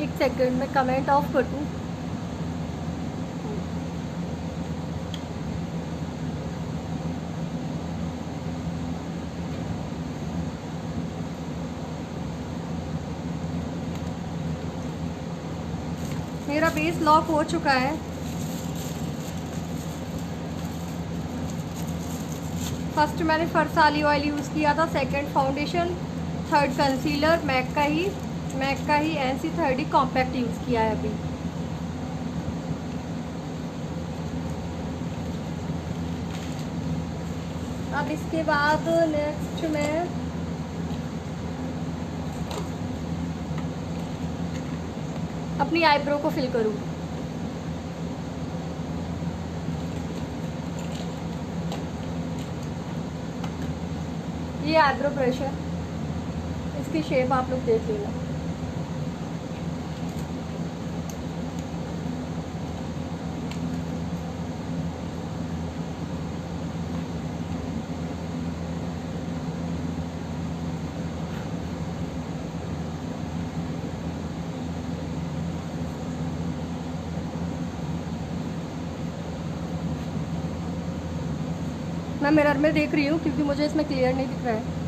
एक सेकंड में comment of कर दूँ। मेरा बेस लॉक हो चुका है। फर्स्ट मैंने फरसाली ऑयल यूज़ किया था, second foundation, third concealer MAC का ही ऐसी थर्ड ही कॉम्पैक्ट यूज़ किया है अभी। अब इसके बाद नेक्स्ट मैं अपनी आईब्रो को फिल करूँ। ये आईब्रो ब्रश है, इसकी शेप आप लोग देख लेना। मैं मिरर में देख रही हूँ क्योंकि मुझे इसमें क्लियर नहीं दिख रहा है।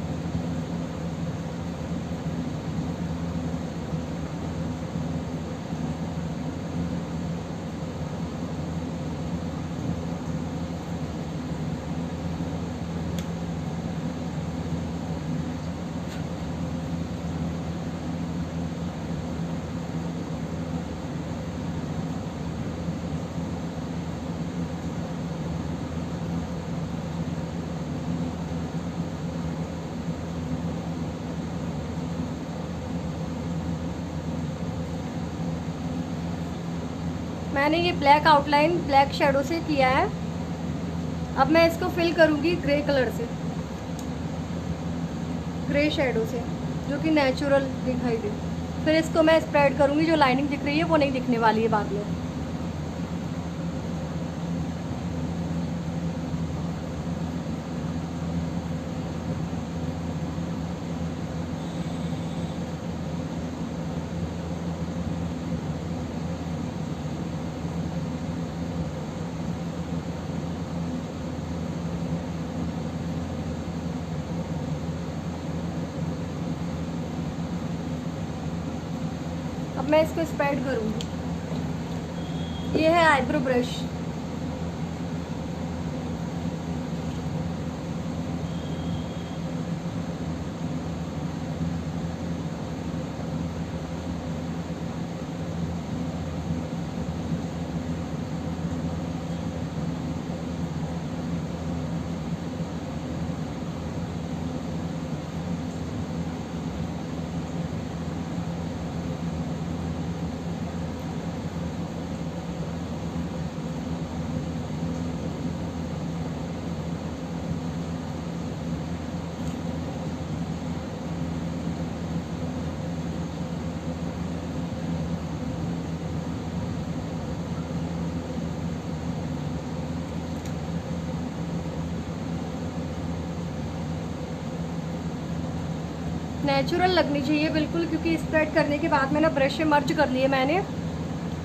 मैंने ये ब्लैक आउटलाइन ब्लैक शेडो से किया है। अब मैं इसको फिल करूँगी ग्रे कलर से, ग्रे शेडो से, जो कि नेचुरल दिखाई दे। फिर इसको मैं स्प्रेड करूँगी, जो लाइनिंग दिख रही है वो नहीं दिखने वाली है बाद में। अब मैं इसको स्प्रेड करूँगी। ये है आईब्रो ब्रश। नेचुरल लगनी चाहिए बिल्कुल, क्योंकि स्प्रेड करने के बाद मैंने ब्रश से मर्ज कर लिए मैंने,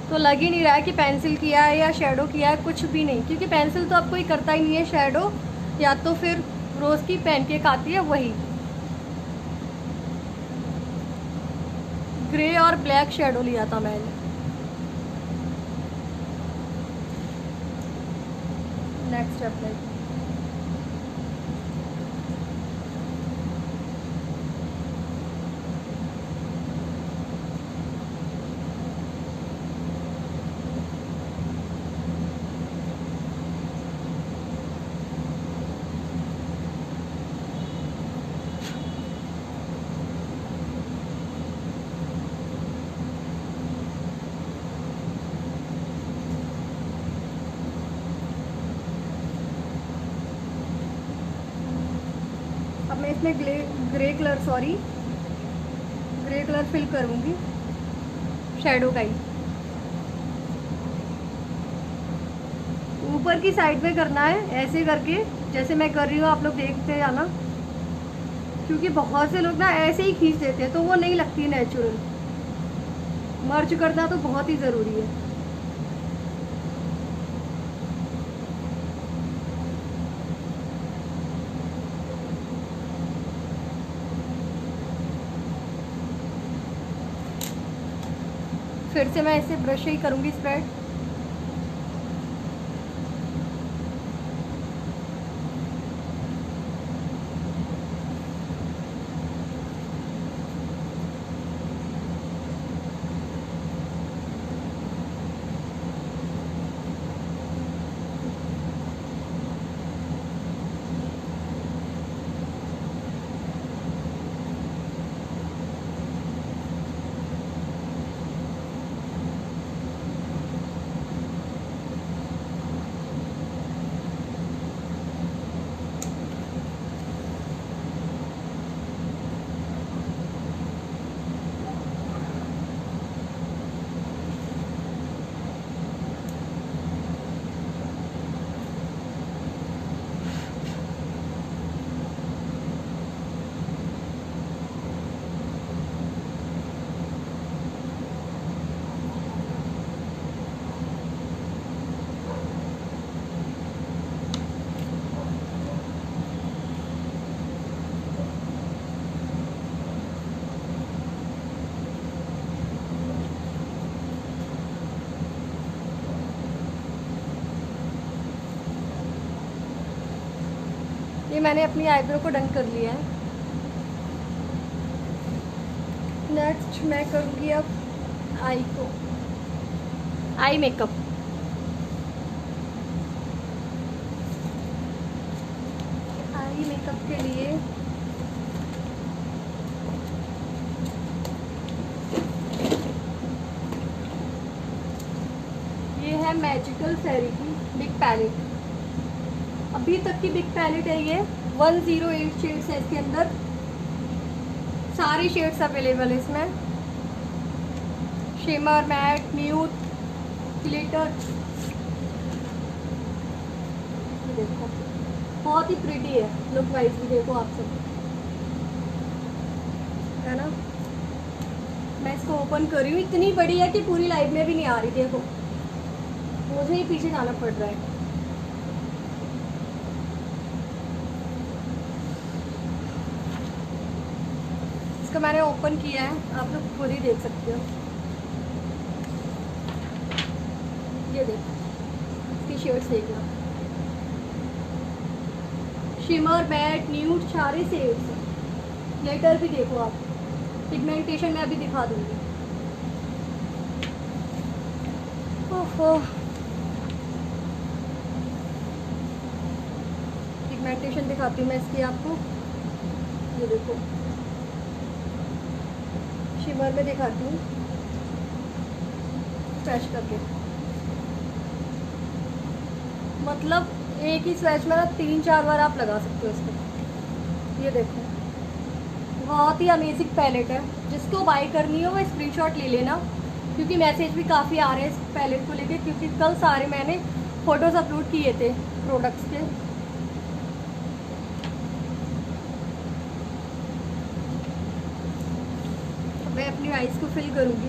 तो लग ही नहीं रहा है कि पेंसिल किया है या शेडो किया है, कुछ भी नहीं। क्योंकि पेंसिल तो अब कोई करता ही नहीं है, शेडो या तो फिर रोज़ की पैनकेक आती है वही। ग्रे और ब्लैक शेडो लिया था मैंने। Next apply. अब मैं इसमें ग्रे कलर फिल करूँगी शेडो का ही। ऊपर की साइड में करना है ऐसे करके, जैसे मैं कर रही हूँ, आप लोग देखते जाना। क्योंकि बहुत से लोग ना ऐसे ही खींच देते हैं तो वो नहीं लगती नेचुरल। मर्ज करना तो बहुत ही ज़रूरी है। फिर से मैं इसे ब्रश ही करूँगी स्प्रेड। ये मैंने अपनी आईब्रो को डन कर लिया है। नेक्स्ट मैं करूँगी अब आई को, आई मेकअप। आई मेकअप के लिए ये है मैजिकल फेरी की बिग पैलेट। अभी तक की बिग पैलेट है ये। 108 शेड्स है इसके अंदर, सारी शेड्स अवेलेबल है इसमें। Shimmer, matte, nude, glitter. देखो बहुत ही प्रिटी है, लुक वाइज भी देखो आप सब, है ना। मैं इसको ओपन कर रही हूँ, इतनी बड़ी है कि पूरी लाइफ में भी नहीं आ रही। देखो मुझे ही पीछे जाना पड़ रहा है। इसको मैंने ओपन किया है, आप लोग खुद ही देख सकते हो। ये देखो इसकी शेड्स देखना, शिमर, मैट, न्यूड, सारे शेड्स। ग्लिटर भी देखो आप, पिगमेंटेशन मैं अभी दिखा दूंगी। ओहो, पिगमेंटेशन दिखाती हूँ मैं इसकी आपको। ये देखो शिमर में दिखाती हूँ स्वेच करके, मतलब एक ही स्वेच में ना 3-4 बार आप लगा सकते हो इसको। ये देखो बहुत ही अमेजिंग पैलेट है। जिसको बाय करनी हो वो स्क्रीनशॉट ले लेना, क्योंकि मैसेज भी काफ़ी आ रहे हैं इस पैलेट को लेके, क्योंकि कल सारे मैंने फ़ोटोज़ अपलोड किए थे प्रोडक्ट्स के। मैं अपनी आइज़ को फिल करूँगी,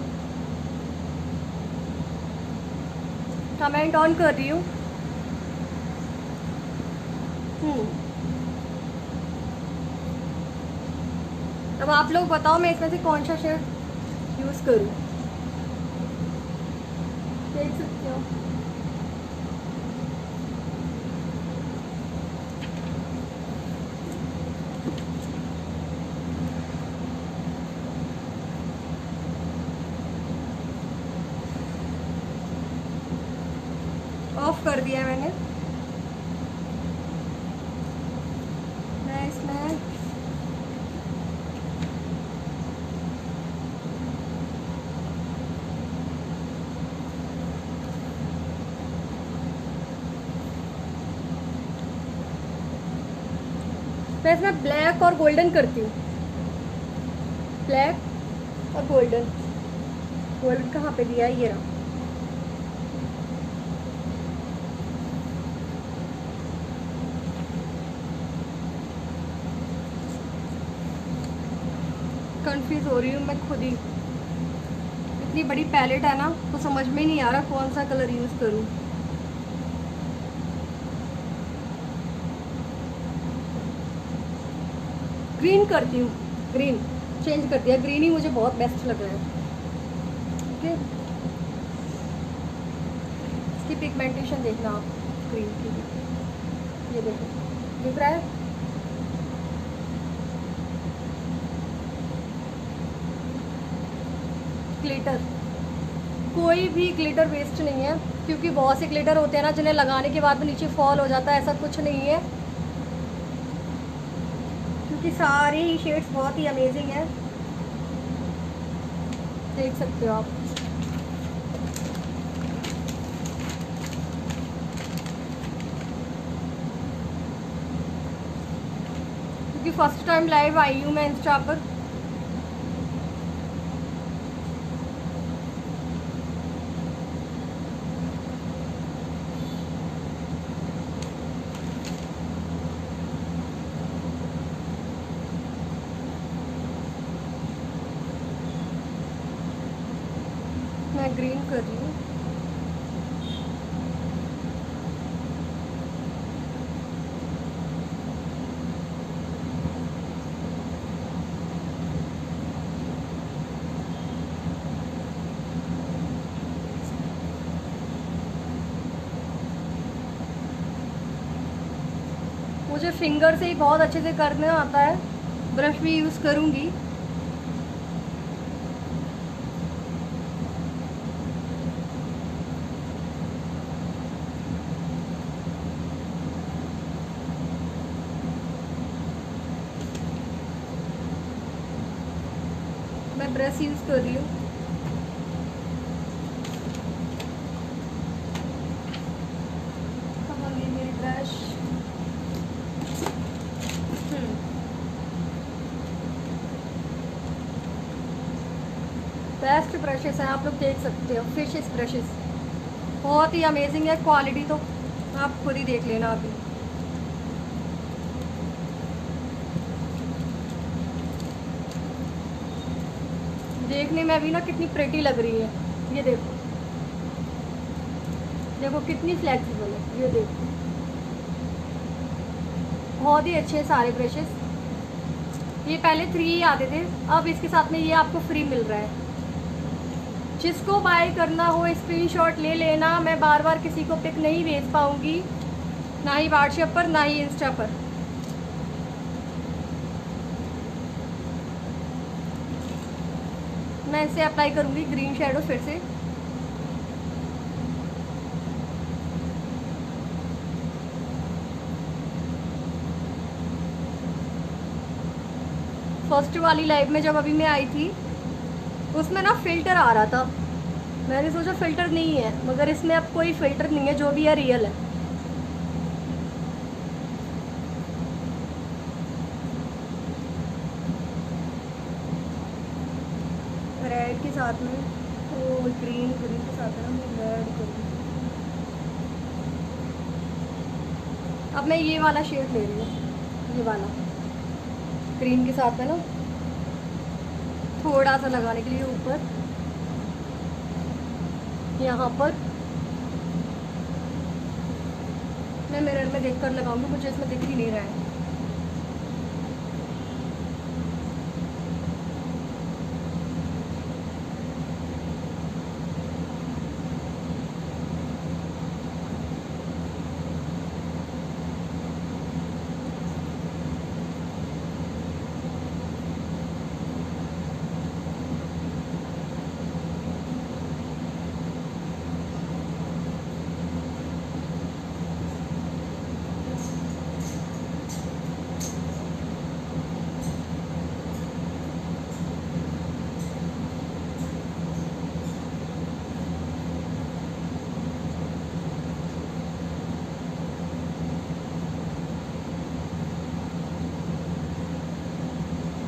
कमेंट ऑन कर रही हूँ। अब आप लोग बताओ मैं इसमें से कौन सा शेड यूज़ करूँ। देख सकते हो ऑफ कर दिया है मैंने। मैं इसमें ब्लैक और गोल्डन करती हूँ। ब्लैक और गोल्डन। गोल्डन कहाँ पे दिया है, ये रहा। कंफ्यूज हो रही हूँ मैं खुद ही, इतनी बड़ी पैलेट है ना, तो समझ में नहीं आ रहा कौन सा कलर यूज़ करूँ। ग्रीन करती हूँ, ग्रीन चेंज कर दिया, ग्रीन ही मुझे बहुत बेस्ट लग रहा है। ओके, इसकी पिगमेंटेशन देखना आप ग्रीन की, ये देखो दिख रहा है। ग्लिटर, कोई भी ग्लिटर वेस्ट नहीं है, क्योंकि बहुत से ग्लिटर होते हैं ना जिन्हें लगाने के बाद में नीचे फॉल हो जाता है, ऐसा कुछ नहीं है, क्योंकि सारे ही शेड्स बहुत ही अमेजिंग है, देख सकते हो आप। क्योंकि फर्स्ट टाइम लाइव आई हूँ मैं इंस्टा पर, मैं ग्रीन कर रही हूँ। मुझे फिंगर से ही बहुत अच्छे से करना आता है, ब्रश भी यूज़ करूँगी। मैं ब्रश यूज़ कर रही हूँ। कहाँ गई मेरी ब्रश? बेस्ट ब्रशेस हैं, आप लोग देख सकते हो, फिशेस ब्रशेस बहुत ही अमेजिंग है, क्वालिटी तो आप खुद ही देख लेना अभी। देखने में अभी ना कितनी प्रेटी लग रही है, ये देखो, देखो कितनी फ्लेक्सिबल है, ये देखो बहुत ही अच्छे हैं सारे ब्रशेस। ये पहले 3 ही आते थे, अब इसके साथ में ये आपको फ्री मिल रहा है। जिसको बाय करना हो स्क्रीनशॉट ले लेना, मैं बार बार किसी को पिक नहीं भेज पाऊंगी, ना ही व्हाट्सएप पर ना ही इंस्टा पर। मैं इसे अप्लाई करूंगी ग्रीन शेडो फिर से। फर्स्ट वाली लाइव में जब अभी मैं आई थी, उसमें ना फिल्टर आ रहा था, मैंने सोचा फिल्टर नहीं है, मगर इसमें अब कोई फिल्टर नहीं है, जो भी है रियल है। रेड के साथ में, तो ग्रीन के साथ में मैं रेड करूँगी। अब मैं ये वाला शेड ले रही हूँ, ये वाला ग्रीन के साथ में ना थोड़ा सा लगाने के लिए ऊपर, यहाँ पर मैं मिरर में देखकर लगाऊंगी, मुझे इसमें दिख ही नहीं रहा है।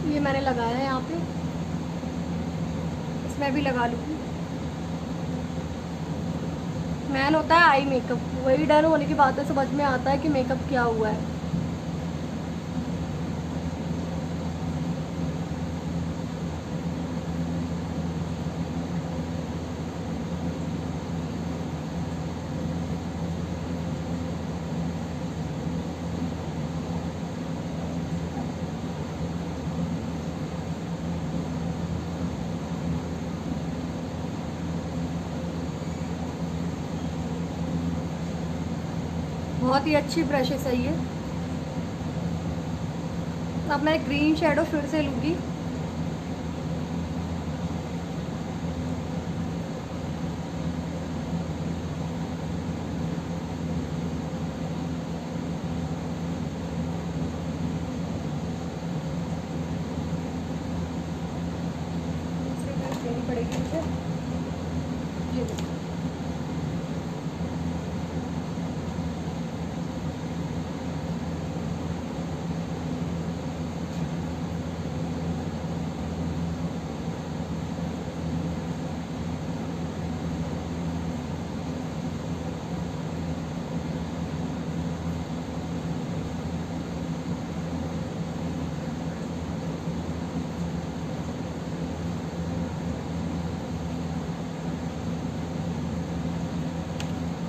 ये मैंने लगाया है यहाँ पे, इसमें भी लगा लूँगी। मैन होता है आई मेकअप, वही डन होने की बात है, समझ में आता है कि मेकअप क्या हुआ है। बहुत ही अच्छी ब्रशेस है ये। अब मैं ग्रीन शेडो फिर से लूँगी। पड़ेगी मुझे ये देखो।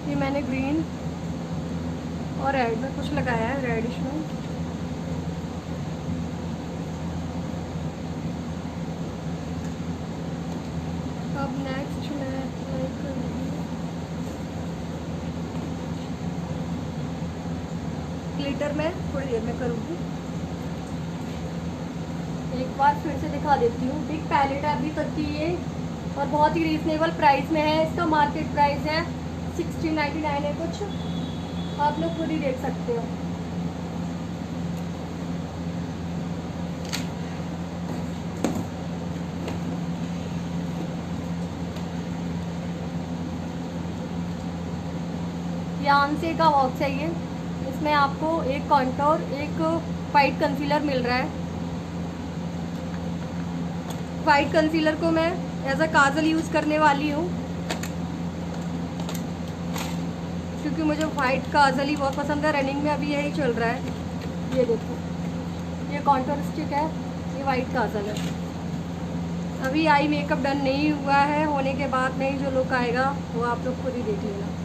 ये मैंने ग्रीन और रेड में कुछ लगाया है, रेडिश में। अब नेक्स्ट मैं अप्लाई करूँगी ग्लिटर में, थोड़ी देर में करूँगी। एक बार फिर से दिखा देती हूँ। बिग पैलेट है अभी तक की ये, और बहुत ही रीजनेबल प्राइस में है। इसका मार्केट प्राइस है 1699 है कुछ, आप लोग खुद ही देख सकते हो। ये आंसे का बॉक्स है ये। इसमें आपको एक कॉन्टोर, एक वाइट कंसीलर मिल रहा है। वाइट कंसीलर को मैं एज अ काजल यूज़ करने वाली हूँ, क्योंकि मुझे वाइट काजल ही बहुत पसंद है। रनिंग में अभी यही चल रहा है। ये देखो, ये कॉन्टोर स्टिक है, ये वाइट काजल है। अभी आई मेकअप डन नहीं हुआ है, होने के बाद में ही जो लुक आएगा वो आप लोग खुद ही देख लेना।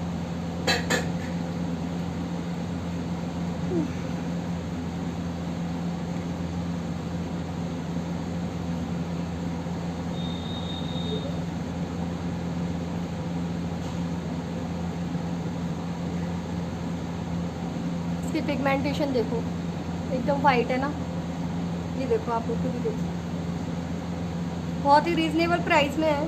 इसकी पिगमेंटेशन देखो, एकदम वाइट है ना। ये देखो, आप लोग खुद ही देख सकते हो। बहुत ही रीजनेबल प्राइस में है।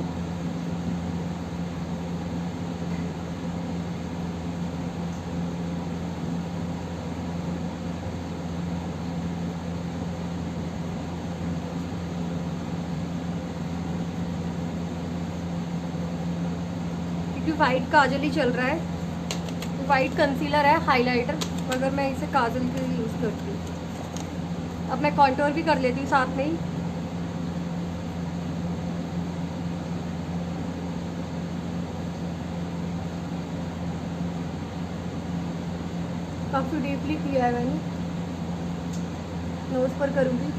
क्योंकि वाइट काजल ही चल रहा है। वाइट कंसीलर है, हाइलाइटर, मगर मैं इसे काजल के लिए यूज़ करती हूँ। अब मैं कॉन्टोर भी कर लेती हूँ साथ में ही। काफ़ी डीपली किया है मैंने, नोज पर करूँगी।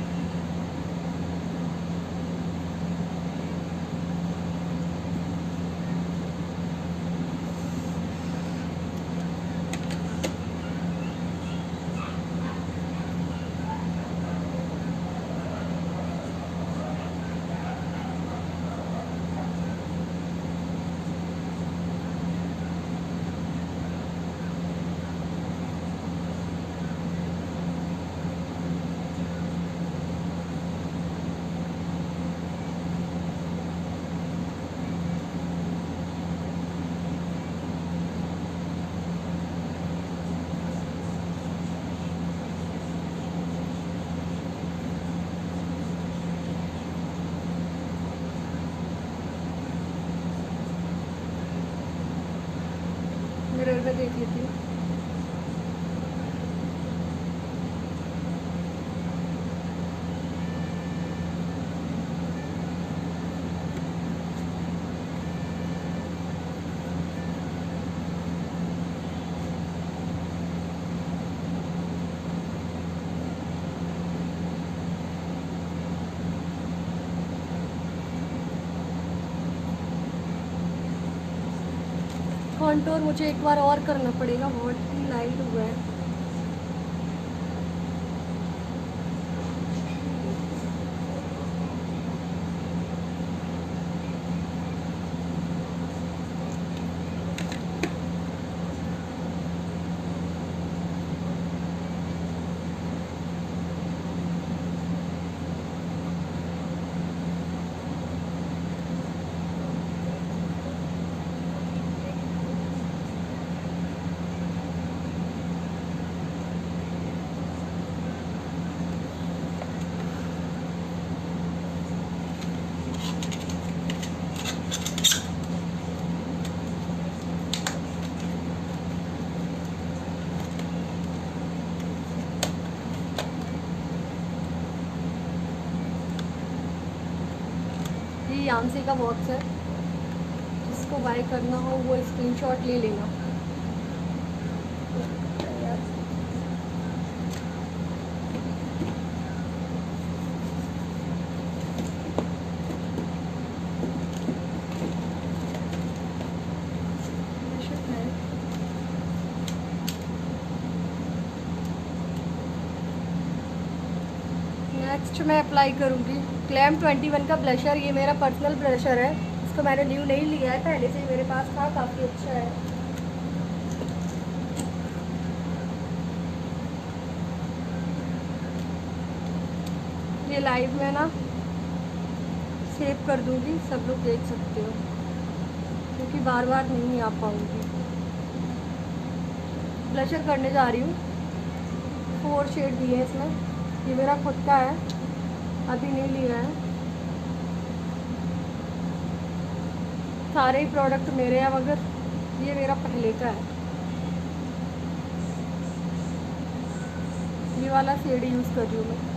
मिरर में देख लेती हूँ। कॉन्टोर मुझे एक बार और करना पड़ेगा, बहुत ही लाइट हुआ है। फियांसे का बॉक्स है, जिसको बाय करना हो वो स्क्रीनशॉट ले लेना। नेक्स्ट मैं अप्लाई करूँगी ग्लैम 21 का ब्लशर। ये मेरा पर्सनल ब्लशर है, इसको मैंने न्यू नहीं लिया है, पहले से ही मेरे पास था, काफ़ी अच्छा है। ये लाइव में ना सेव कर दूँगी, सब लोग देख सकते हो, क्योंकि बार बार नहीं आ पाऊँगी। ब्लशर करने जा रही हूँ, 4 शेड दिए हैं इसमें। ये मेरा खुद का है, अभी नहीं लिया है। सारे ही प्रोडक्ट मेरे हैं, मगर ये मेरा पहले का है। ये वाला शेड यूज़ कर रही हूँ मैं।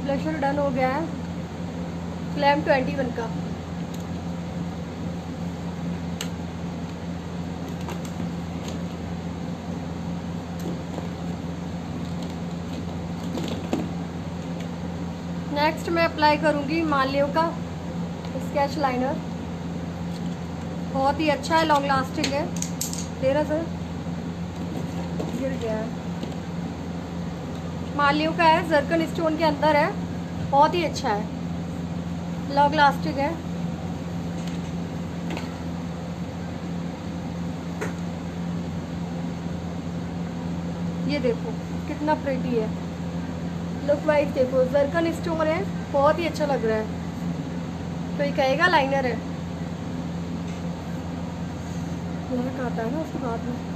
ब्लशर डन हो गया है ग्लैम 21 का। नेक्स्ट मैं अप्लाई करूँगी मालियो का स्केच लाइनर। बहुत ही अच्छा है, लॉन्ग लास्टिंग है। तेरा सर गिर गया है। मालियो का है, जर्कन स्टोन के अंदर है, बहुत ही अच्छा है, लॉन्ग लास्टिंग है। ये देखो कितना प्रिटी है, लुक वाइज देखो, जर्कन स्टोन है, बहुत ही अच्छा लग रहा है। तो ये कहेगा लाइनर है, ब्लैक आता है ना उसके बाद में।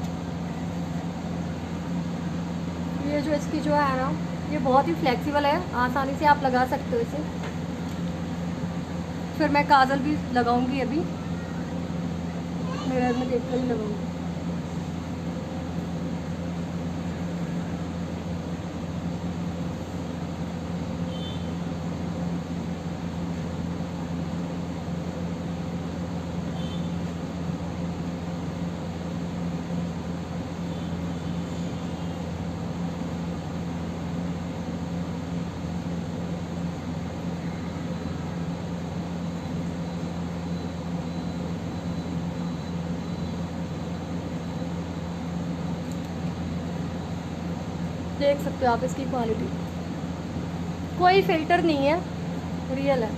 ये जो इसकी जो है ना, ये बहुत ही फ्लेक्सिबल है, आसानी से आप लगा सकते हो इसे। फिर मैं काजल भी लगाऊंगी, अभी मिरर में देखकर ही लगाऊंगी। देख सकते हो आप इसकी क्वालिटी, कोई फिल्टर नहीं है, रियल है।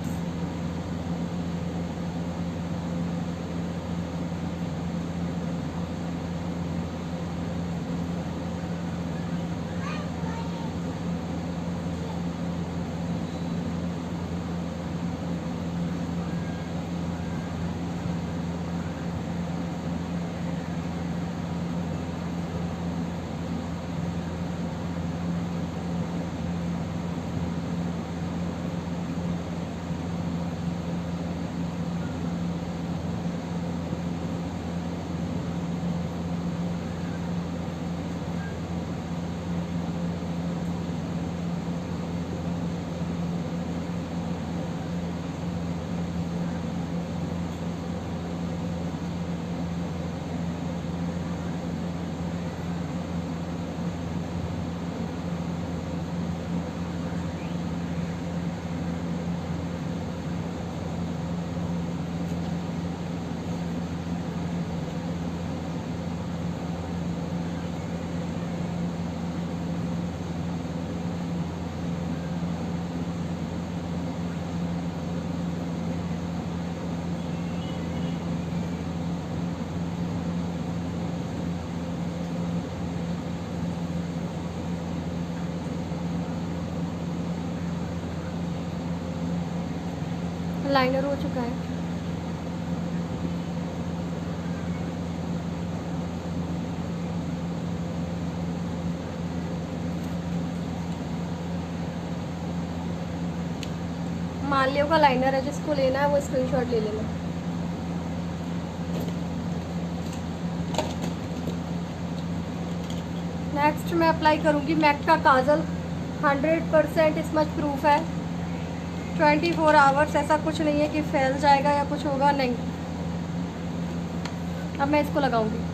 लाइनर हो चुका है। मालियो का लाइनर है, जिसको लेना है वो स्क्रीनशॉट ले लेना। नेक्स्ट मैं अप्लाई करूँगी मैक का काजल। 100% स्मच प्रूफ है। 24 आवर्स, ऐसा कुछ नहीं है कि फैल जाएगा या कुछ होगा, नहीं। अब मैं इसको लगाऊंगी।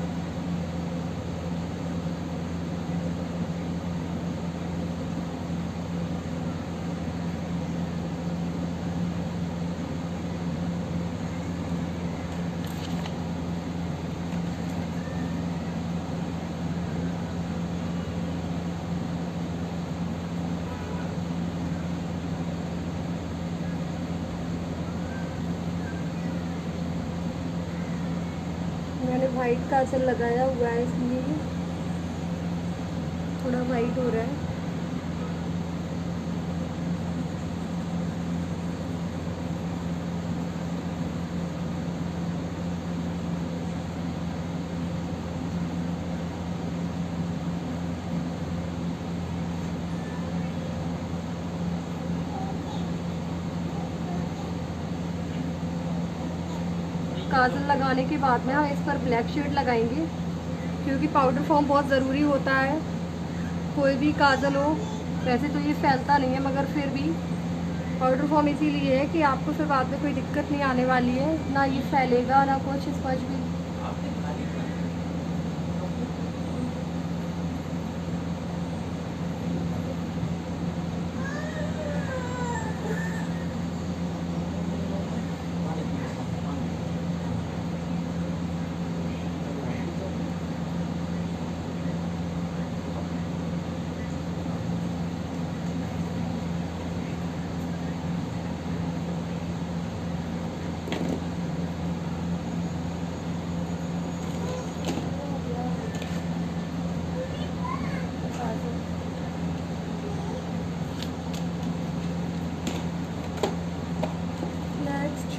मैंने वाइट काजल लगाया हुआ है, इसलिए थोड़ा वाइट हो रहा है। काजल लगाने के बाद में हम इस पर ब्लैक शेड लगाएंगे, क्योंकि पाउडर फॉर्म बहुत ज़रूरी होता है कोई भी काजल हो। वैसे तो ये फैलता नहीं है, मगर फिर भी पाउडर फॉर्म इसीलिए है कि आपको फिर बाद में कोई दिक्कत नहीं आने वाली है, ना ये फैलेगा ना कुछ, स्पंज भी।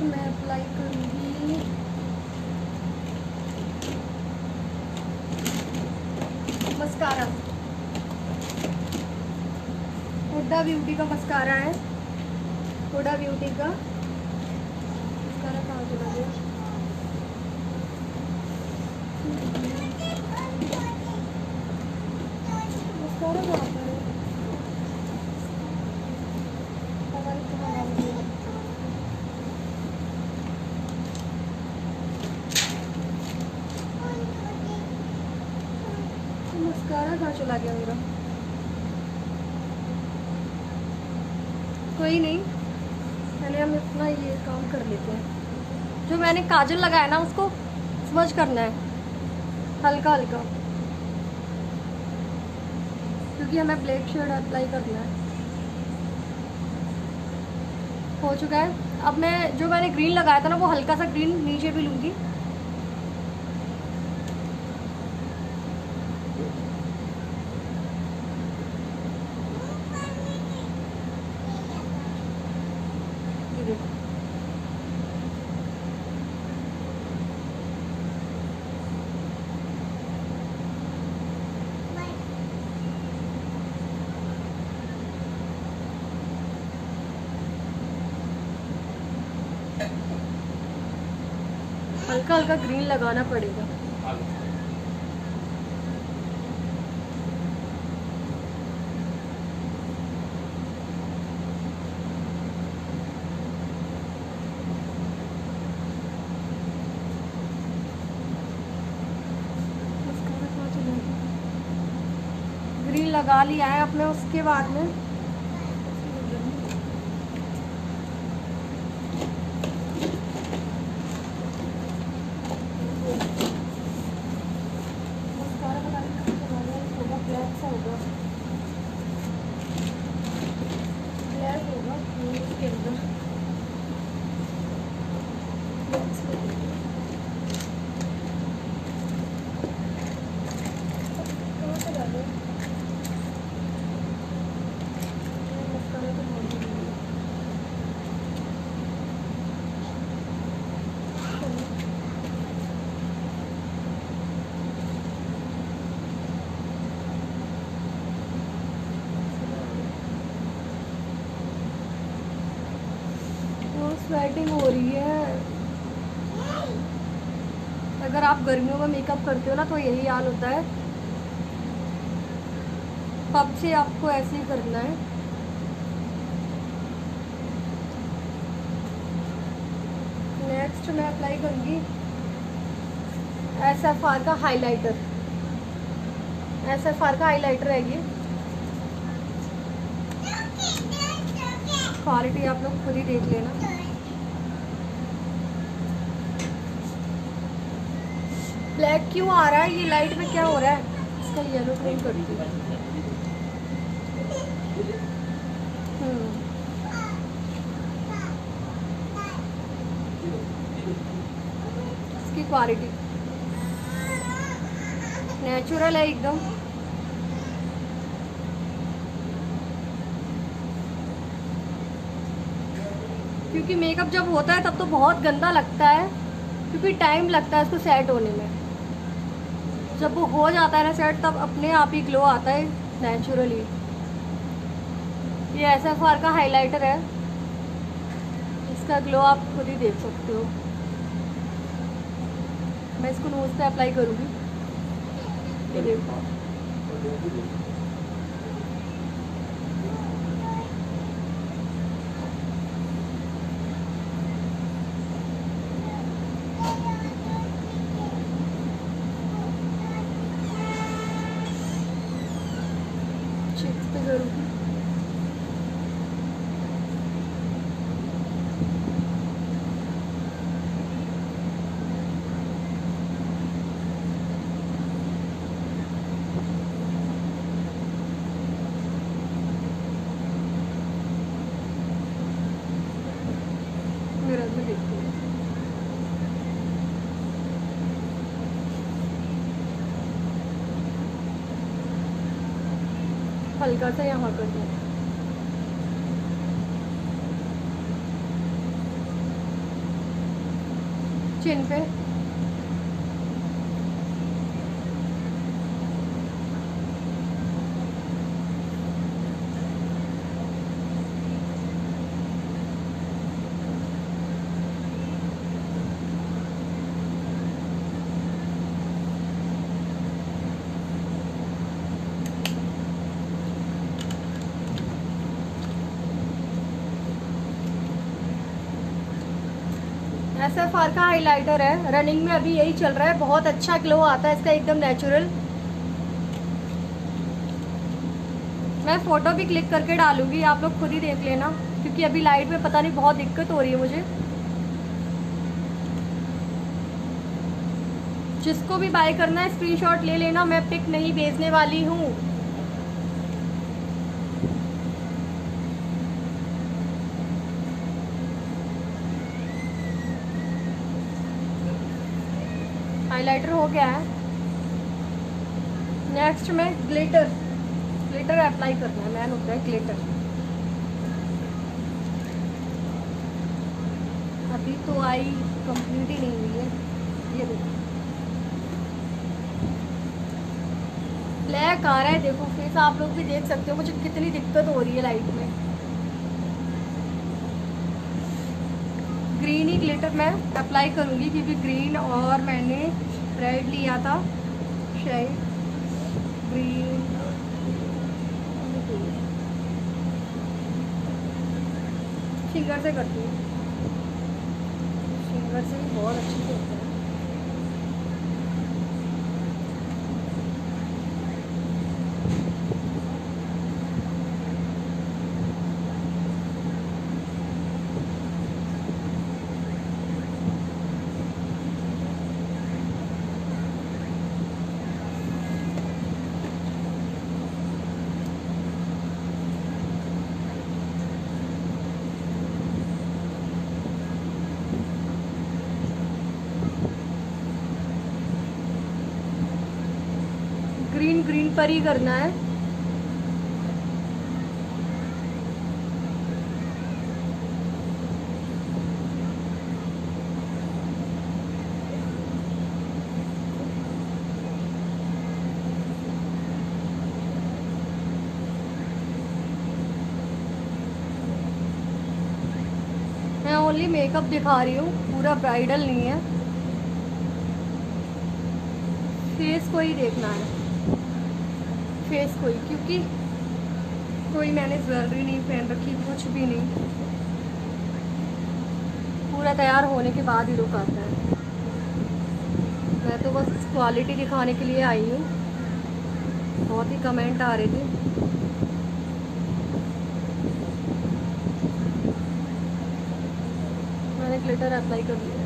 मैं अप्लाई करूँगी मस्कारा। हुडा ब्यूटी का मस्कारा है, हुडा ब्यूटी का मस्कारा। कहाँ चला गया? मस्कारा कहाँ पर है? मस्कारा कहाँ चला गया मेरा? कोई नहीं, पहले हम इतना ये काम कर लेते हैं। जो मैंने काजल लगाया ना, उसको स्मज करना है हल्का हल्का, क्योंकि हमें ब्लैक शेड अप्लाई करना है। हो चुका है। अब मैं जो मैंने ग्रीन लगाया था ना, वो हल्का सा ग्रीन नीचे भी लूँगी। हल्का हल्का ग्रीन लगाना पड़ेगा। ग्रीन लगा लिया है अपने, उसके बाद में स्वेटिंग हो रही है। अगर आप गर्मियों में मेकअप करते हो ना तो यही हाल होता है। पब से आपको ऐसे ही करना है। नेक्स्ट मैं अप्लाई करूँगी SFR का हाइलाइटर। SFR का हाइलाइटर है ये। क्वालिटी आप लोग खुद ही देख लेना। ब्लैक क्यों आ रहा है? ये लाइट में क्या हो रहा है? इसका येलो टोन कर दी। इसकी क्वालिटी नेचुरल है एकदम। क्योंकि मेकअप जब होता है तब तो बहुत गंदा लगता है, क्योंकि टाइम लगता है इसको सेट होने में। जब वो हो जाता है ना सेट, तब अपने आप ही ग्लो आता है नेचुरली। ये SFR का हाइलाइटर है। इसका ग्लो आप खुद ही देख सकते हो। मैं इसको नोज पे अप्लाई करूँगी। ये देखो, चिक्स पे करूँगी। मिरर में देखती हूँ। हल्का सा यहाँ कर दूँ। चिन पे SFR का हाइलाइटर है। रनिंग में अभी यही चल रहा है। बहुत अच्छा ग्लो आता है इसका, एकदम नेचुरल। मैं फ़ोटो भी क्लिक करके डालूंगी, आप लोग खुद ही देख लेना, क्योंकि अभी लाइट में पता नहीं बहुत दिक्कत हो रही है मुझे। जिसको भी बाय करना है स्क्रीनशॉट ले लेना, मैं पिक नहीं भेजने वाली हूँ। हाइलाइटर हो गया है। नेक्स्ट में ग्लिटर अप्लाई करना है। मैन होता है ग्लिटर। अभी तो आई कंप्लीट ही नहीं हुई है। ये देखो ब्लैक आ रहा है, देखो फेस आप लोग भी देख सकते हो मुझे कितनी दिक्कत हो रही है लाइट में। ग्रीन ही ग्लिटर मैं अप्लाई करूँगी, क्योंकि ग्रीन और मैंने रेड लिया था शायद। ग्रीन फिंगर से करती हूँ। फिंगर से भी बहुत अच्छे से होता है। ग्रीन पर ही करना है। मैं ओनली मेकअप दिखा रही हूँ, पूरा ब्राइडल नहीं है। फेस को ही देखना है, फेस को ही, क्योंकि कोई मैंने ज्वेलरी नहीं पहन रखी, कुछ भी नहीं। पूरा तैयार होने के बाद ही रुक आता है। मैं तो बस क्वालिटी दिखाने के लिए आई हूँ। बहुत ही कमेंट आ रहे थे। मैंने ग्लिटर अप्लाई कर लिया।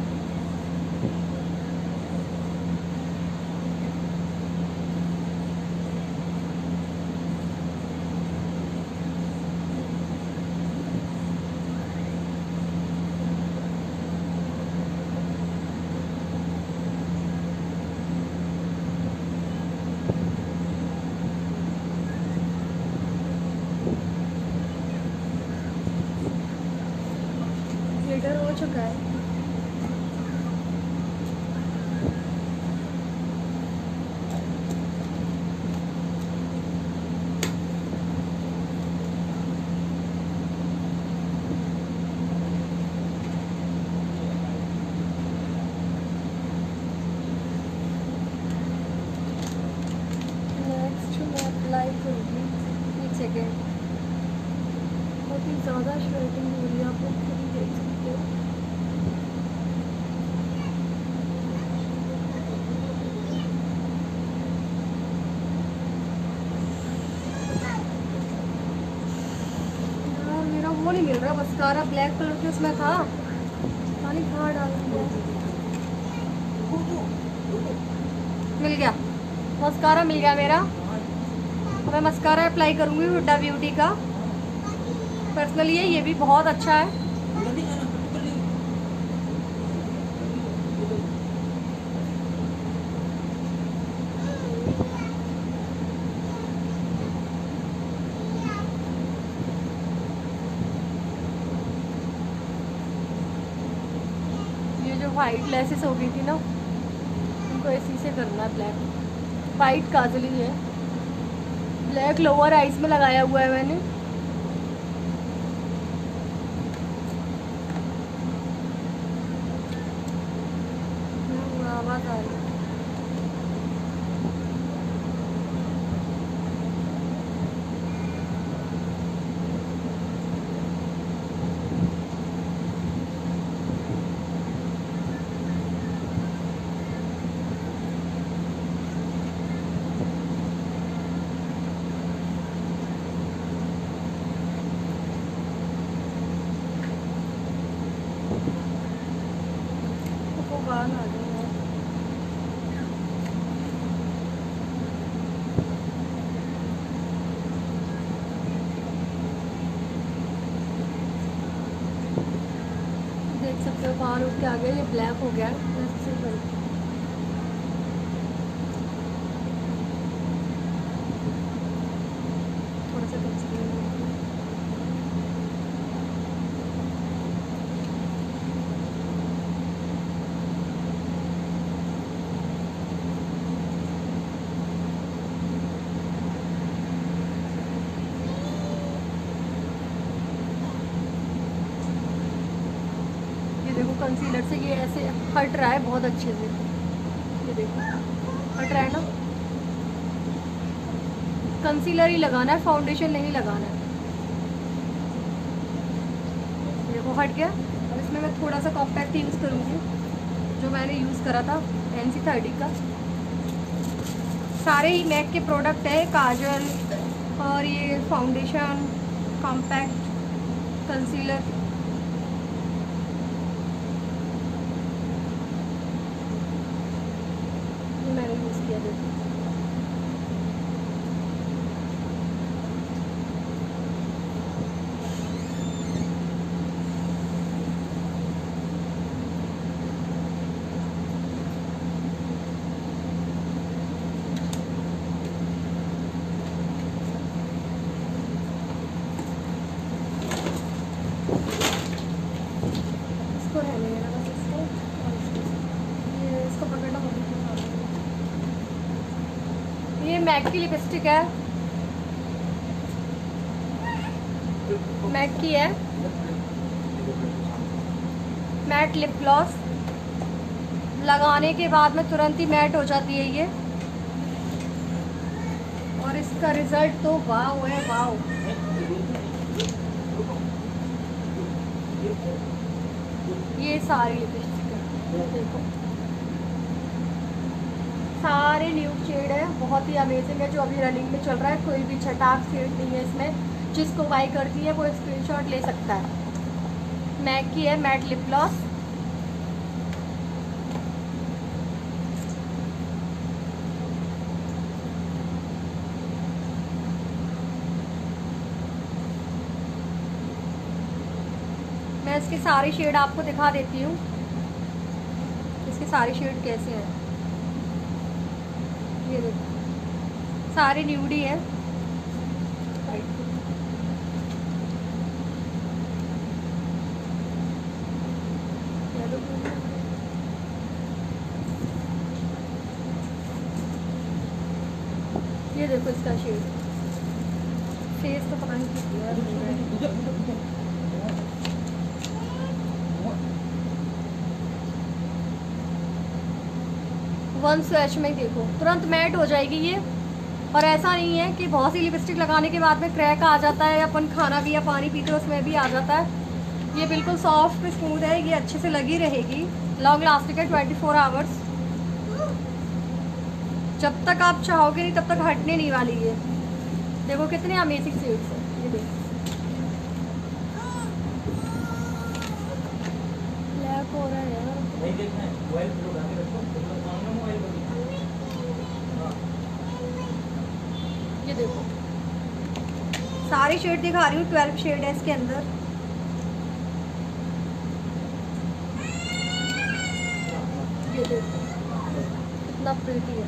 ग्लिटर हो चुका है। नेक्स्ट मैं अप्लाई करूँगी। एक सेकेंड, बहुत ही ज़्यादा शेडिंग हो रही है, आप लोग खुद ही देख सकते हो। यार मेरा वो नहीं मिल रहा मस्कारा, ब्लैक कलर के उसमें था, पानी कहाँ डाल दिया। मिल गया, मस्कारा मिल गया मेरा। अब मैं मस्कारा अप्लाई करूँगी हुड्डा ब्यूटी का। पर्सनली ये भी बहुत अच्छा है। ये जो वाइट लेसेस हो गई थी ना, उनको इसी से करना है ब्लैक। वाइट काजल ही है, ब्लैक लोअर आइज में लगाया हुआ है मैंने। आवाज़ आ रही है। तो बाहर आ गई है। देख सकते हो बाहर उठ के आ गया, ये ब्लैक हो गया है। थोड़ा सा कंसीलर देखो, कंसीलर से ये ऐसे हट रहा है बहुत अच्छे से। ये देखो हट रहा है ना। कंसीलर ही लगाना है, फाउंडेशन नहीं लगाना है। देखो हट गया। अब इसमें मैं थोड़ा सा कॉम्पैक्ट यूज़ करूँगी, जो मैंने यूज़ करा था NC30 का। सारे ही मैक के प्रोडक्ट है, काजल और ये फाउंडेशन, कॉम्पैक्ट, कंसीलर। मैंने यूज़ किया था। इसको रहने देना बस, इसको और ये इसको पकड़ना होगा। ये मैक की लिपस्टिक है, मैक की है। मैट लिप ग्लॉस लगाने के बाद में तुरंत ही मैट हो जाती है ये, और इसका रिजल्ट तो वाव है, वाव। ये सारी लिपस्टिक है, देखो सारे न्यूड शेड है, बहुत ही अमेजिंग है, जो अभी रनिंग में चल रहा है। कोई भी छटाक शेड नहीं है इसमें, जिसको बाई करती है वो स्क्रीनशॉट ले सकता है। मैक की है मैट लिप ग्लॉस, मैं इसके सारे शेड आपको दिखा देती हूँ, इसके सारे शेड कैसे हैं। ये देखो सारे न्यूडी है, ये देखो इसका शेड, फेस तो पता नहीं कितना है। वन स्वैच में देखो तुरंत मैट हो जाएगी ये, और ऐसा नहीं है कि बहुत सी लिपस्टिक लगाने के बाद में क्रैक आ जाता है, अपन खाना भी या पानी पीते हैं उसमें भी आ जाता है। ये बिल्कुल सॉफ्ट स्मूथ है, ये अच्छे से लगी रहेगी, लॉन्ग लास्टिक है, 24 आवर्स, जब तक आप चाहोगे नहीं तब तक हटने नहीं वाली है। देखो कितने अमेजिंग शेड्स है, ये देखो ब्लैक हो रहा है यार, नहीं देखना है, मोबाइल पे लगा के रखो, सामने मोबाइल पर। ये देखो सारी शेड दिखा रही हूँ, 12 शेड है इसके अंदर। ये देखो कितना प्रीटी है,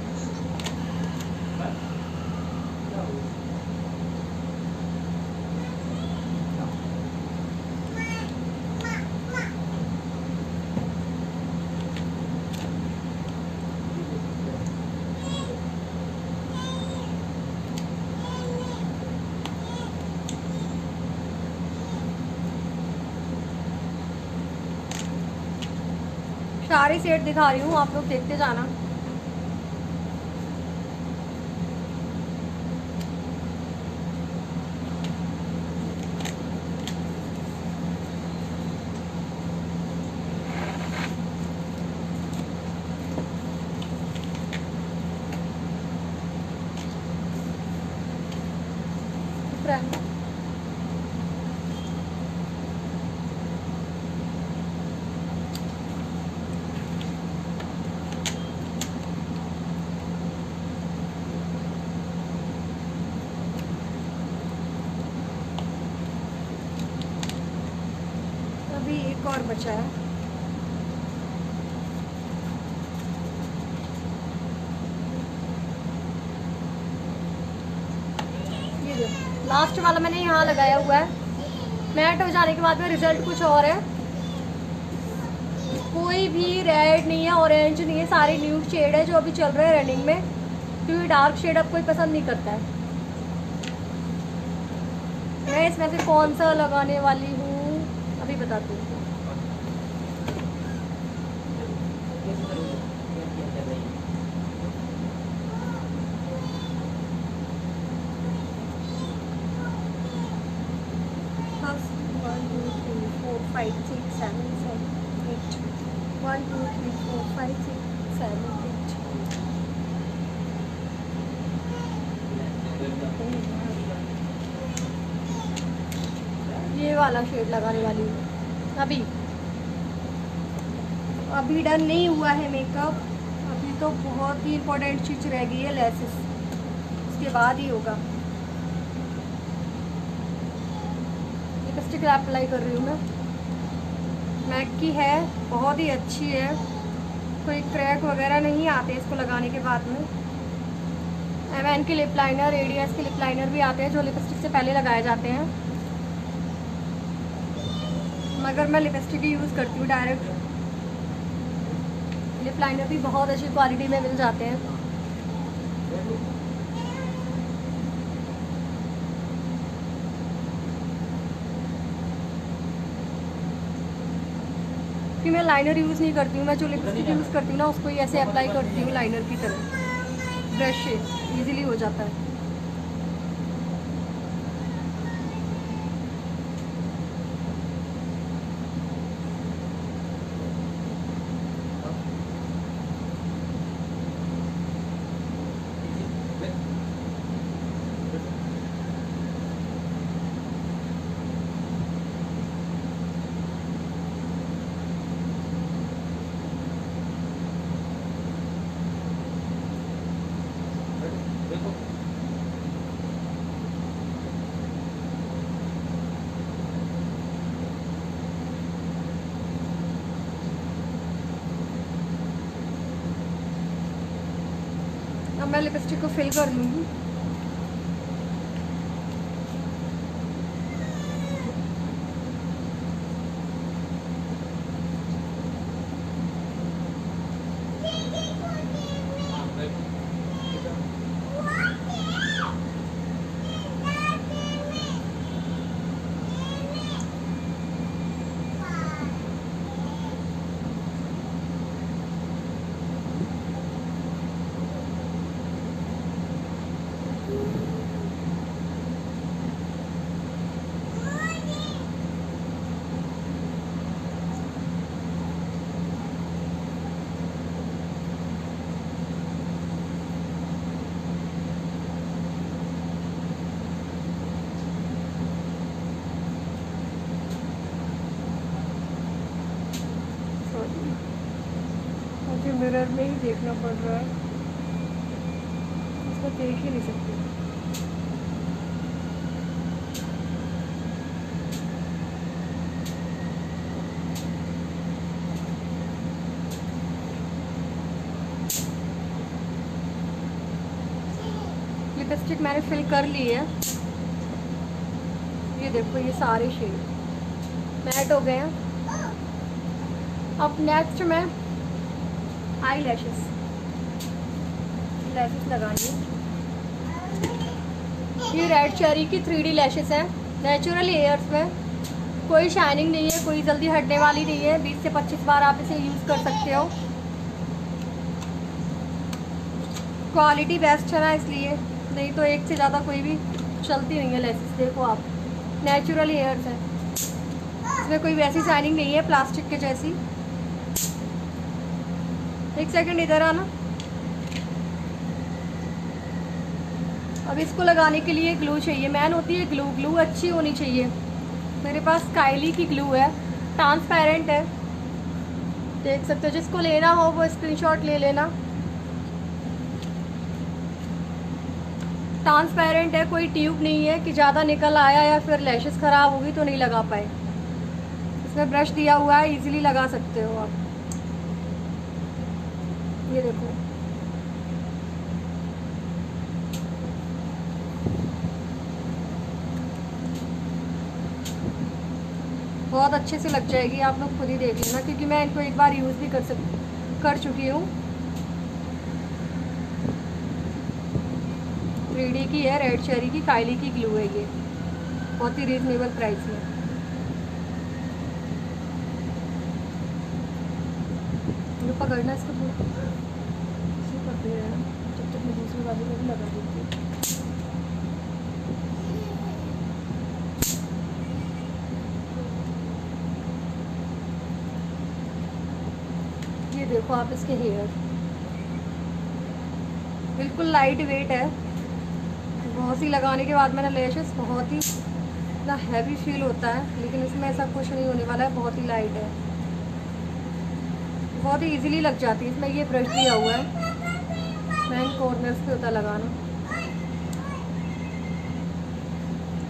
सारे सेट दिखा रही हूँ, आप लोग देखते जाना। अभी एक और बचा है, ये देखो लास्ट वाला मैंने यहाँ लगाया हुआ है। मैट हो जाने के बाद में रिजल्ट कुछ और है, कोई भी रेड नहीं है, ऑरेंज नहीं है, सारे न्यूड शेड है जो अभी चल रहे हैं रनिंग में, क्योंकि डार्क शेड अब कोई पसंद नहीं करता है। मैं इसमें से कौन सा लगाने वाली हूँ अभी बताती हूँ। ये वाला शेड लगाने वाली हूँ। अभी डन नहीं हुआ है मेकअप, अभी तो बहुत ही इम्पोर्टेंट चीज़ रह गई है, लेसेस, उसके बाद ही होगा। लिपस्टिक अप्लाई कर रही हूँ मैं, मैक की है, बहुत ही अच्छी है, कोई क्रैक वगैरह नहीं आते इसको लगाने के बाद में। एमएन के लिप लाइनर, एडीएस के लिप लाइनर भी आते हैं जो लिपस्टिक से पहले लगाए जाते हैं, मगर मैं लिपस्टिक ही यूज़ करती हूँ डायरेक्ट। लिप लाइनर भी बहुत अच्छी क्वालिटी में मिल जाते हैं। कि मैं लाइनर यूज़ नहीं करती हूँ, मैं जो लिपस्टिक यूज़ करती हूँ ना उसको ही ऐसे अप्लाई करती हूँ लाइनर की तरह, ब्रश से ईजिली हो जाता है। अब मैं लिपस्टिक को फिल कर लूँगी। मुझे मिरर में ही देखना पड़ रहा है, इसको देख ही नहीं सकती। लिपस्टिक मैंने फिल कर ली है, ये देखो ये सारे शेड मैट हो गए हैं। अब नेक्स्ट मैं आई लैशेस लगानी है। ये रेड चेरी की 3D लैशेस हैं, नेचुरल हेयर्स में, कोई शाइनिंग नहीं है, कोई जल्दी हटने वाली नहीं है। 20 से 25 बार आप इसे यूज़ कर सकते हो। क्वालिटी बेस्ट है ना, इसलिए, नहीं तो एक से ज़्यादा कोई भी चलती नहीं है लैशेस। देखो आप, नेचुरल हेयर्स हैं, इसमें कोई वैसी शाइनिंग नहीं है प्लास्टिक के जैसी। एक सेकंड इधर आना। अब इसको लगाने के लिए ग्लू चाहिए, मैन होती है ग्लू, ग्लू अच्छी होनी चाहिए। मेरे पास काइली की ग्लू है, ट्रांसपेरेंट है, देख सकते हो। जिसको लेना हो वो स्क्रीनशॉट ले लेना। ट्रांसपेरेंट है, कोई ट्यूब नहीं है कि ज़्यादा निकल आया या फिर लैशेस ख़राब होगी तो नहीं लगा पाए। इसमें ब्रश दिया हुआ है, इजीली लगा सकते हो आप। ये देखो, बहुत अच्छे से लग जाएगी, आप लोग खुद ही देख लेना, क्योंकि मैं इनको एक बार यूज़ भी कर चुकी हूँ। 3D की है, रेड चेरी की काइली की ग्लू है ये, बहुत ही रीजनेबल प्राइस में। ये पकड़ना इसको थोड़ा करते हैं, जब तक मैं दूसरी बाजू में भी लगा देती हूँ। ये देखो आप इसके हेयर, बिल्कुल लाइट वेट है। बहुत सी लगाने के बाद मैंने लैशेस, बहुत ही इतना हैवी फील होता है, लेकिन इसमें ऐसा कुछ नहीं होने वाला है, बहुत ही लाइट है, बहुत ही इजीली लग जाती है। इसमें ये ब्रश दिया हुआ है, मेन कॉर्नर्स पे होता लगाना।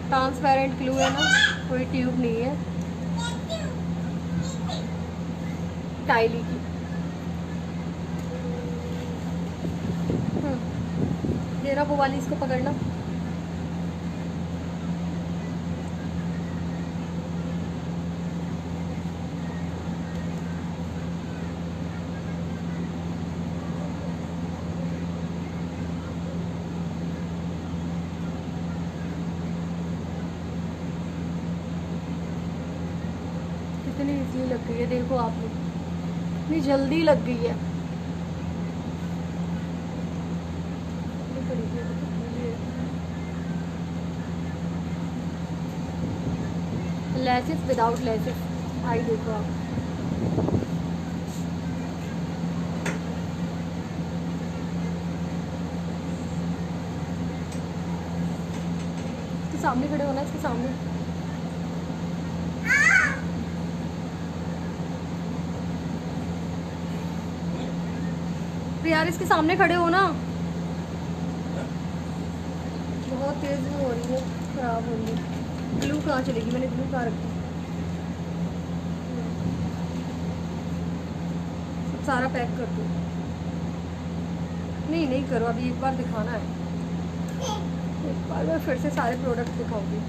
ट्रांसपेरेंट ग्लू है ना, कोई ट्यूब नहीं है, काइली की। तेरा वो वाली इसको पकड़ना। कितनी इजीली लग गई है, देखो आप लोग। इतनी जल्दी लग गई है। लेसेस विदाउट लेसेस, आई देखो आप। इसके सामने खड़े होना, इसके सामने। तो यार इसके सामने खड़े हो ना। बहुत तेज हो रही है, खराब होंगी। ग्लू कहाँ चलेगी, मैंने ग्लू कहाँ रखी। सब सारा पैक कर दो। नहीं नहीं करो, अभी एक बार दिखाना है। एक बार मैं फिर से सारे प्रोडक्ट दिखाऊंगी।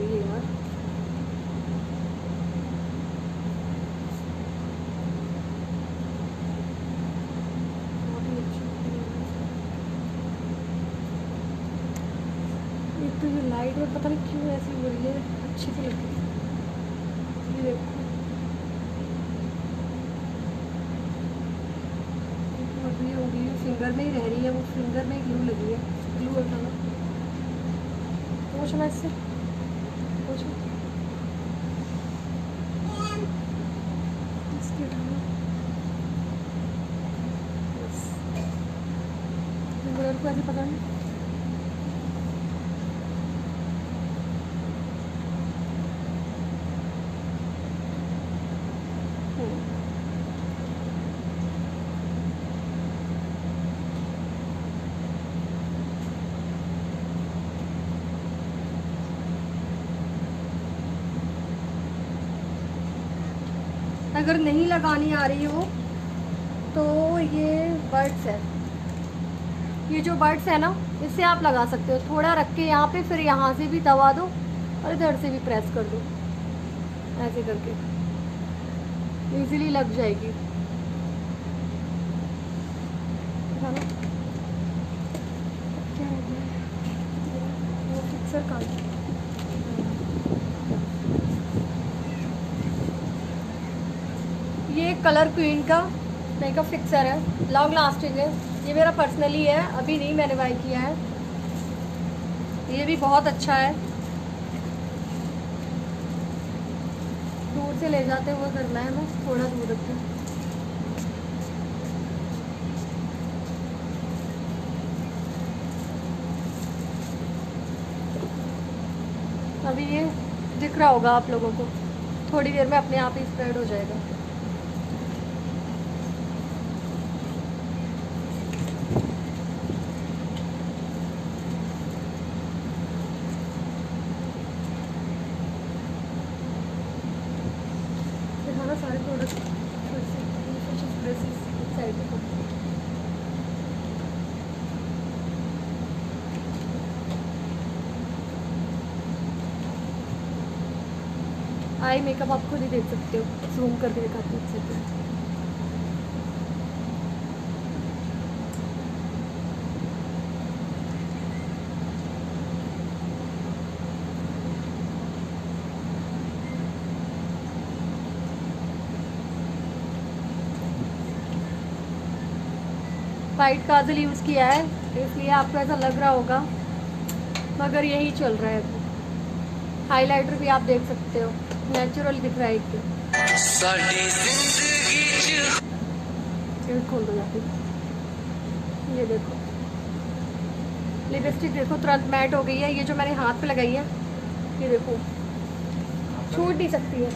यार एक तो ये लाइट में पता नहीं क्यों ऐसी हो रही है, अच्छी सी लग रही है। ये देखो अभी होगी, फिंगर में ही रह रही है, वो फिंगर में ही ग्लू लगी है। ग्लू हटाना, पोंछना इससे, पोंछो इसके हटाना। बस फिंगर को ऐसे पकड़ना। अगर नहीं लगानी आ रही हो तो ये बर्ड्स है, ये जो बर्ड्स है ना, इससे आप लगा सकते हो। थोड़ा रख के यहाँ पे, फिर यहाँ से भी दबा दो और इधर से भी प्रेस कर दो, ऐसे करके इजीली लग जाएगी, है ना। क्या हो गया वो फिक्सर का। ये कलर क्वीन का मेकअप फिक्सर है, लॉन्ग लास्टिंग है। ये मेरा पर्सनली है, अभी नहीं मैंने बाय किया है। ये भी बहुत अच्छा है, दूर से ले जाते हुए करना है, मैं थोड़ा दूर रखती हूँ। अभी ये दिख रहा होगा आप लोगों को, थोड़ी देर में अपने आप ही स्प्रेड हो जाएगा। दिखाना सारे प्रोडक्ट साइड पे। आई मेकअप आप खुद ही देख सकते हो, जूम करके दिखाती हूँ अच्छे से। वाइट काजल यूज़ किया है इसलिए आपको ऐसा लग रहा होगा, मगर यही चल रहा है अभी। हाइलाइटर भी आप देख सकते हो, नेचुरल दिख रहा है एकदम। खोल दो जाके, ये देखो लिपस्टिक देखो तुरंत मैट हो गई है। ये जो मैंने हाथ पे लगाई है, ये देखो छूट नहीं सकती है,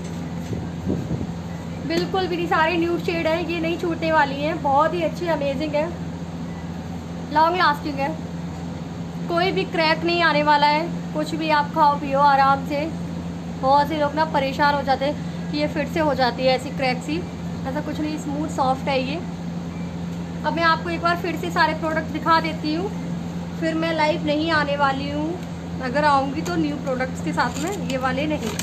बिल्कुल भी नहीं। सारे न्यूड शेड है, ये नहीं छूटने वाली हैं। बहुत ही अच्छी अमेजिंग है, लॉन्ग लास्टिंग है, कोई भी क्रैक नहीं आने वाला है। कुछ भी आप खाओ पियो आराम से। बहुत से लोग ना परेशान हो जाते हैं कि ये फिर से हो जाती है ऐसी क्रैक सी, ऐसा कुछ नहीं, स्मूथ सॉफ्ट है ये। अब मैं आपको एक बार फिर से सारे प्रोडक्ट दिखा देती हूँ। फिर मैं लाइव नहीं आने वाली हूँ, अगर आऊँगी तो न्यू प्रोडक्ट्स के साथ में, ये वाले नहीं।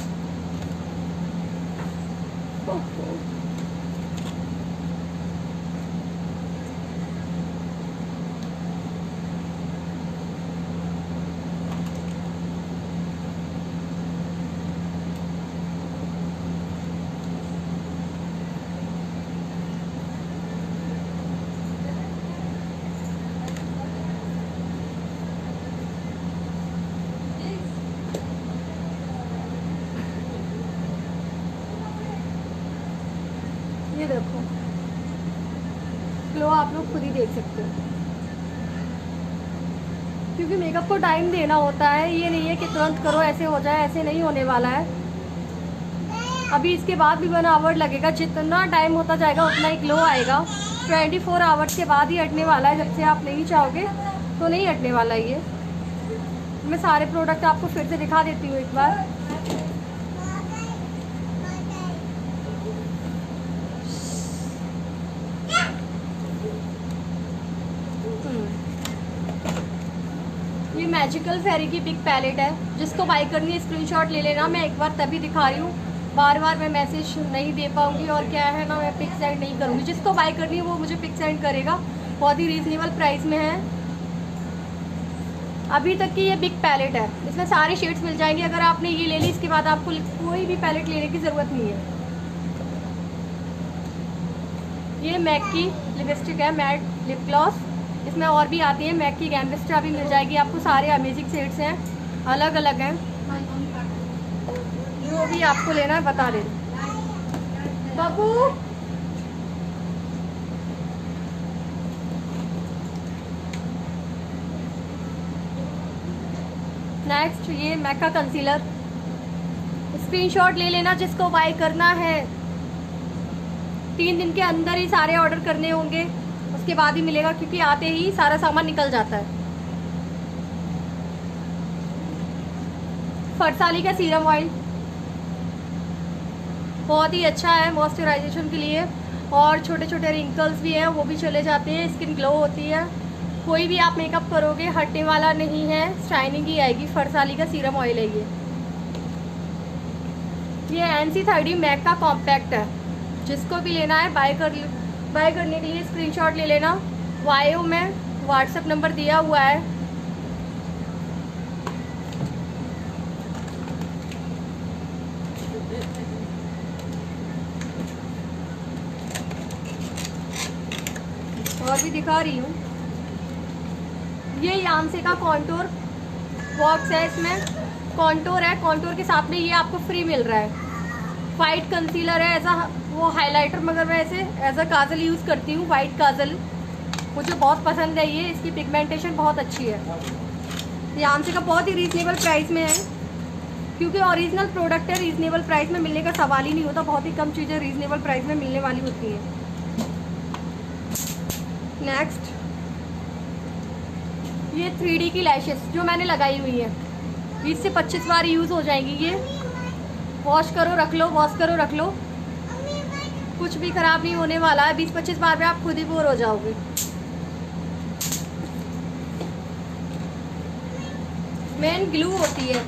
ये देखो ग्लो आप लोग खुद ही देख सकते हो, क्योंकि मेकअप को टाइम देना होता है, ये नहीं है कि तुरंत करो ऐसे हो जाए, ऐसे नहीं होने वाला है। अभी इसके बाद भी 1 आवर लगेगा, जितना टाइम होता जाएगा उतना ही ग्लो आएगा। 24 आवर्स के बाद ही हटने वाला है, जब से आप नहीं चाहोगे तो नहीं हटने वाला है ये। मैं सारे प्रोडक्ट आपको फिर से दिखा देती हूँ एक बार। ये मैजिकल फेरी की बिग पैलेट है, जिसको बाय करनी है स्क्रीनशॉट ले लेना। मैं एक बार तभी दिखा रही हूँ, बार बार मैं मैसेज नहीं दे पाऊँगी, और क्या है ना, मैं पिक सेंड नहीं करूँगी। जिसको बाय करनी है वो मुझे पिक सेंड करेगा, बहुत ही रीजनेबल प्राइस में है। अभी तक की ये बिग पैलेट है, इसमें सारे शेड्स मिल जाएंगे। अगर आपने ये ले ली, इसके बाद आपको कोई भी पैलेट लेने की ज़रूरत नहीं है। ये मैक की लिपस्टिक है, मैट लिप ग्लॉस, इसमें और भी आती है। मैक की गैम्बिस्ट्रा भी मिल जाएगी आपको, सारे अमेजिंग शेड्स हैं, अलग अलग हैं। जो भी आपको लेना है बता दे बाबू। नेक्स्ट ये मैक का कंसीलर, स्क्रीनशॉट ले लेना जिसको बाय करना है। 3 दिन के अंदर ही सारे ऑर्डर करने होंगे, उसके बाद ही मिलेगा, क्योंकि आते ही सारा सामान निकल जाता है। फरसाली का सीरम ऑयल बहुत ही अच्छा है मॉइस्चराइजेशन के लिए, और छोटे छोटे रिंकल्स भी हैं वो भी चले जाते हैं, स्किन ग्लो होती है। कोई भी आप मेकअप करोगे हटने वाला नहीं है, शाइनिंग ही आएगी। फरसाली का सीरम ऑयल है ये NC30 मैक का कॉम्पैक्ट है। जिसको भी लेना है बाय करने के लिए स्क्रीनशॉट ले लेना। बायो में व्हाट्सएप नंबर दिया हुआ है। और भी दिखा रही हूँ, ये यांसे का कॉन्टोर बॉक्स है, इसमें कॉन्टोर है, कॉन्टोर के साथ में ये आपको फ्री मिल रहा है। वाइट कंसीलर है, ऐसा वो हाइलाइटर, मगर मैं ऐसे एज अ काजल यूज़ करती हूँ, वाइट काजल मुझे बहुत पसंद है ये, इसकी पिगमेंटेशन बहुत अच्छी है। यांसे का बहुत ही रीजनेबल प्राइस में है, क्योंकि ओरिजिनल प्रोडक्ट है, रीजनेबल प्राइस में मिलने का सवाल ही नहीं होता। बहुत ही कम चीज़ें रीजनेबल प्राइस में मिलने वाली होती हैं। नेक्स्ट ये 3D की लैशेस जो मैंने लगाई हुई है, 20 से 25 बार यूज़ हो जाएंगी ये। वॉश करो रख लो, वॉश करो रख लो, कुछ भी ख़राब नहीं होने वाला है। 20-25 बार में आप खुद ही बोर हो जाओगे। मेन ग्लू होती है,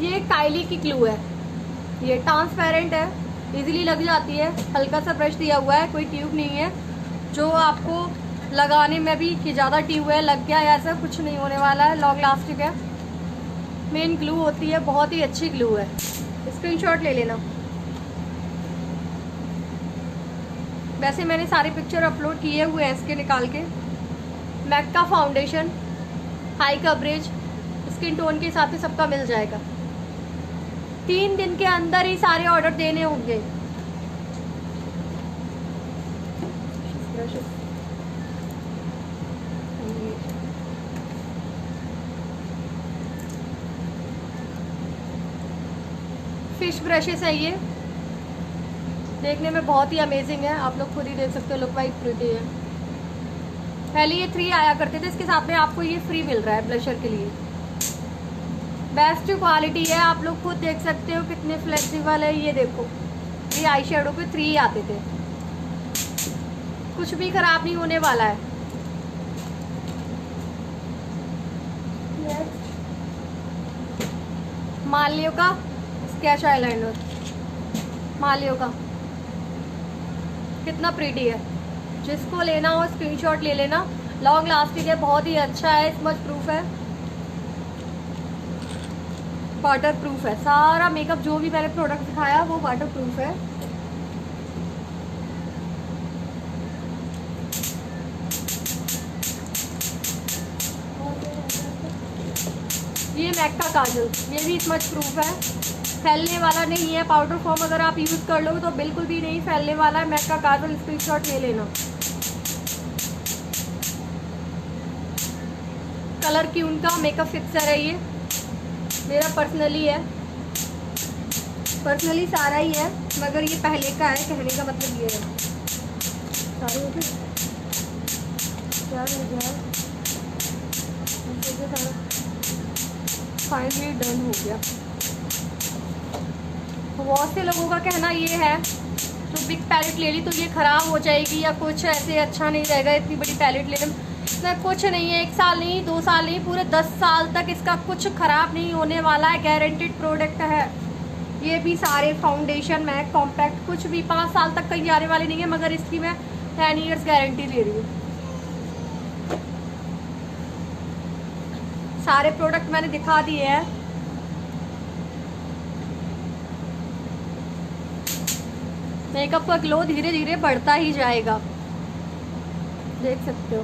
ये काइली की ग्लू है, ये ट्रांसपेरेंट है, इजीली लग जाती है। हल्का सा ब्रश दिया हुआ है, कोई ट्यूब नहीं है जो आपको लगाने में भी कि ज़्यादा ट्यूब है लग गया, ऐसा कुछ नहीं होने वाला है, लॉन्ग लास्टिक है। मेन ग्लू होती है, बहुत ही अच्छी ग्लू है, स्क्रीनशॉट ले लेना। वैसे मैंने सारे पिक्चर अपलोड किए हुए हैं इसके निकाल के। मैक का foundation high coverage, skin tone के हिसाब से सबका मिल जाएगा। 3 दिन के अंदर ही सारे ऑर्डर देने होंगे। फिश ब्रशेस है ये, देखने में बहुत ही अमेजिंग है, आप लोग खुद ही देख सकते हो, लुक वाइज प्रिटी है। पहले ये 3 आया करते थे, इसके साथ में आपको ये फ्री मिल रहा है ब्लशर के लिए। बेस्ट क्वालिटी है, आप लोग खुद देख सकते हो कितने फ्लेक्सिबल है। ये देखो, ये आई शेडो पे 3 आते थे, कुछ भी ख़राब नहीं होने वाला है। मालियो का स्केच आईलाइनर, मालियो का कितना प्रीटी है। जिसको लेना हो स्क्रीनशॉट ले लेना। लॉन्ग लास्टिंग है, बहुत ही अच्छा है, स्मच प्रूफ है, वाटर प्रूफ है। सारा मेकअप जो भी मैंने प्रोडक्ट दिखाया वो वाटर प्रूफ है। ये मैक का काजल, ये भी स्मच प्रूफ है, फैलने वाला नहीं है। पाउडर फॉर्म अगर आप यूज़ कर लोगे तो बिल्कुल भी नहीं फैलने वाला है। मैक का काजल स्क्रीनशॉट ले लेना। कलर क्यून का मेकअप फिक्सर है, ये मेरा पर्सनली है, पर्सनली सारा ही है, मगर ये पहले का है। कहने का मतलब ये है सारे होते क्या हो गया, सारा फाइनली डन हो गया। बहुत से लोगों का कहना ये है तो बिग पैलेट ले ली तो ये ख़राब हो जाएगी या कुछ ऐसे अच्छा नहीं रहेगा इतनी बड़ी पैलेट लेने में। इसमें कुछ नहीं है, 1 साल नहीं, 2 साल नहीं, पूरे 10 साल तक इसका कुछ ख़राब नहीं होने वाला है। गारंटेड प्रोडक्ट है। ये भी सारे फाउंडेशन मैक कॉम्पैक्ट कुछ भी 5 साल तक कहीं जाने वाली नहीं है, मगर इसकी मैं 10 ईयर्स गारंटी दे रही हूँ। सारे प्रोडक्ट मैंने दिखा दिए हैं। मेकअप का ग्लो धीरे धीरे बढ़ता ही जाएगा, देख सकते हो।